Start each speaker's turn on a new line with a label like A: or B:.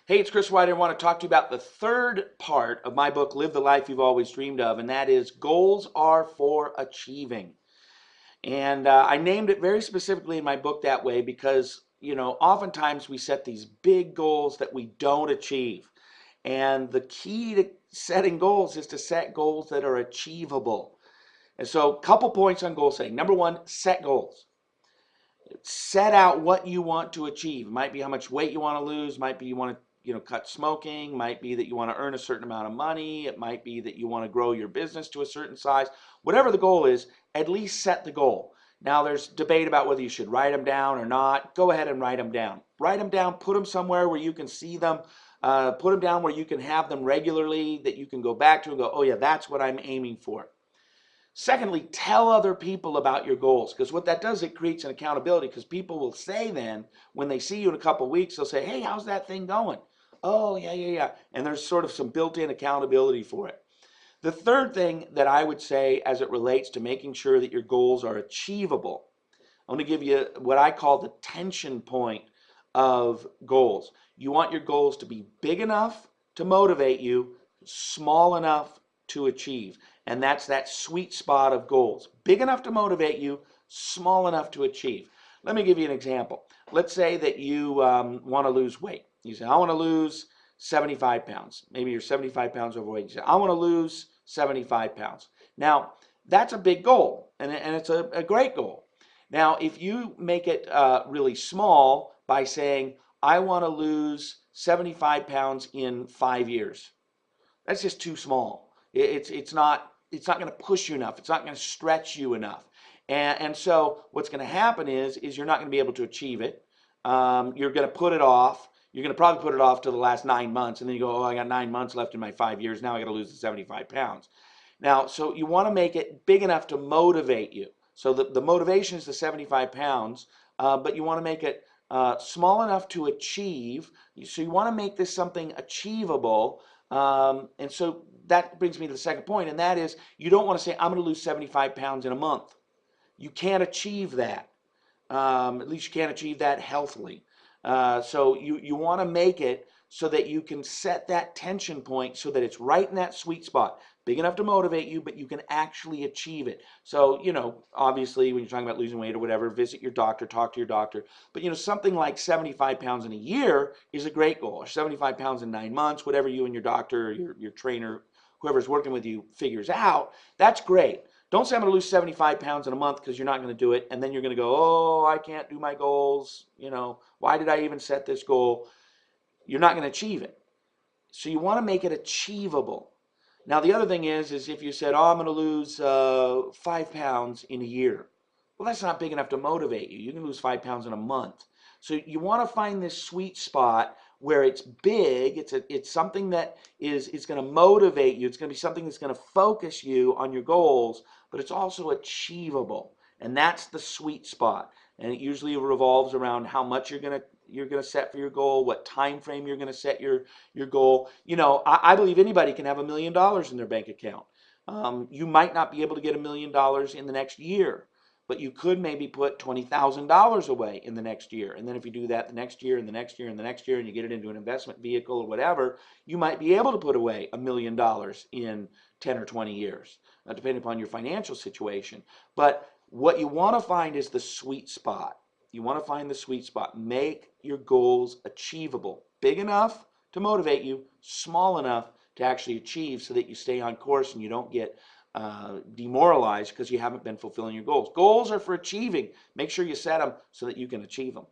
A: Hey, it's Chris Widener. I want to talk to you about the third part of my book, Live the Life You've Always Dreamed of, and that is goals are for achieving. And I named it very specifically in my book that way because, oftentimes we set these big goals that we don't achieve. And the key to setting goals is to set goals that are achievable. And so, a couple points on goal setting. Number one, set goals. Set out what you want to achieve. It might be how much weight you want to lose, might be you want to cut smoking, might be that you want to earn a certain amount of money, it might be that you want to grow your business to a certain size. Whatever the goal is, at least set the goal. Now there's debate about whether you should write them down or not. Go ahead and write them down. Write them down, put them somewhere where you can see them, put them down where you can have them regularly, that you can go back to and go, oh yeah, that's what I'm aiming for. Secondly, tell other people about your goals, because what that does, it creates an accountability, because people will say then, when they see you in a couple of weeks, they'll say, hey, how's that thing going? Oh, yeah, yeah, yeah. And there's sort of some built-in accountability for it. The third thing that I would say as it relates to making sure that your goals are achievable, I'm going to give you what I call the tension point of goals. You want your goals to be big enough to motivate you, small enough to achieve. And that's that sweet spot of goals. Big enough to motivate you, small enough to achieve. Let me give you an example. Let's say that you want to lose weight. You say, I want to lose 75 pounds. Maybe you're 75 pounds overweight. You say, I want to lose 75 pounds. Now, that's a big goal, and it's a great goal. Now, if you make it really small by saying, I want to lose 75 pounds in 5 years, that's just too small. It's not going to push you enough. It's not going to stretch you enough. And so what's going to happen is you're not going to be able to achieve it. You're going to put it off. You're going to probably put it off to the last 9 months, and then you go, oh, I got 9 months left in my 5 years. Now I got to lose the 75 pounds. Now, so you want to make it big enough to motivate you. So the motivation is the 75 pounds, but you want to make it small enough to achieve. So you want to make this something achievable. And so that brings me to the second point, and that is you don't want to say, I'm going to lose 75 pounds in a month. You can't achieve that. At least you can't achieve that healthily. So you want to make it so that you can set that tension point so that it's right in that sweet spot, big enough to motivate you, but you can actually achieve it. So, obviously when you're talking about losing weight or whatever, visit your doctor, talk to your doctor. But, something like 75 pounds in a year is a great goal, or 75 pounds in 9 months, whatever you and your doctor, your trainer, whoever's working with you figures out, that's great. Don't say I'm going to lose 75 pounds in a month, because you're not going to do it. And then you're going to go, oh, I can't do my goals. Why did I even set this goal? You're not going to achieve it. So you want to make it achievable. Now, the other thing is if you said, oh, I'm going to lose 5 pounds in a year. Well, that's not big enough to motivate you. You can lose 5 pounds in a month. So you want to find this sweet spot where it's big, it's something that is going to motivate you, it's going to be something that's going to focus you on your goals, but it's also achievable. And that's the sweet spot. And it usually revolves around how much you're going to set for your goal, what time frame you're going to set your goal. I believe anybody can have $1 million in their bank account. You might not be able to get $1 million in the next year, but you could maybe put $20,000 away in the next year. And then if you do that the next year and the next year and the next year, and you get it into an investment vehicle or whatever, you might be able to put away $1 million in 10 or 20 years, depending upon your financial situation. But what you want to find is the sweet spot. You want to find the sweet spot. Make your goals achievable, big enough to motivate you, small enough to actually achieve, so that you stay on course and you don't get demoralized because you haven't been fulfilling your goals. Goals are for achieving. Make sure you set them so that you can achieve them.